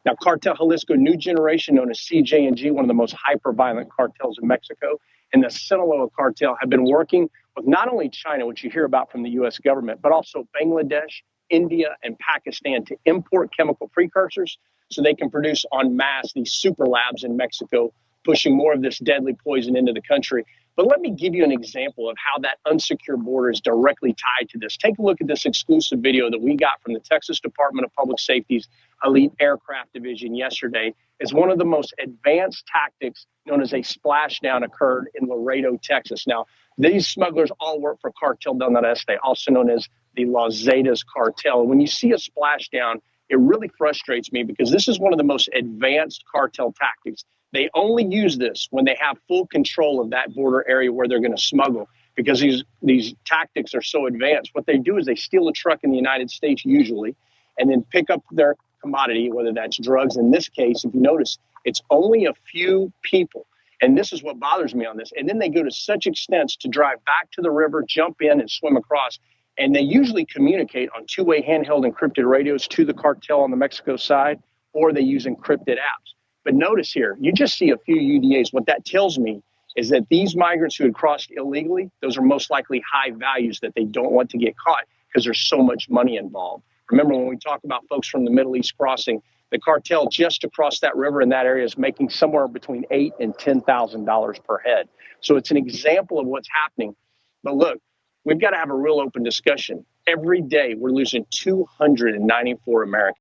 Now, Cartel Jalisco New Generation, known as CJ&G, one of the most hyper-violent cartels in Mexico, and the Sinaloa cartel have been working with not only China, which you hear about from the U.S. government, but also Bangladesh, India, and Pakistan to import chemical precursors so they can produce en masse these super labs in Mexico, pushing more of this deadly poison into the country. But let me give you an example of how that unsecured border is directly tied to this. Take a look at this exclusive video that we got from the Texas Department of Public Safety's Elite Aircraft Division yesterday. As one of the most advanced tactics known as a splashdown occurred in Laredo, Texas. Now, these smugglers all work for Cartel del Noreste, also known as the Los Zetas cartel. When you see a splashdown, it really frustrates me because this is one of the most advanced cartel tactics. They only use this when they have full control of that border area where they're going to smuggle, because these tactics are so advanced. What they do is they steal a truck in the United States usually, and then pick up their commodity, whether that's drugs. In this case, if you notice, it's only a few people. And this is what bothers me on this. And then they go to such extents to drive back to the river, jump in and swim across. And they usually communicate on two-way handheld encrypted radios to the cartel on the Mexico side, or they use encrypted apps. But notice here, you just see a few UDAs. What that tells me is that these migrants who had crossed illegally, those are most likely high values that they don't want to get caught because there's so much money involved. Remember, when we talk about folks from the Middle East crossing, the cartel just across that river in that area is making somewhere between $8,000 and $10,000 per head. So it's an example of what's happening. But look, we've got to have a real open discussion. Every day, we're losing 294 Americans.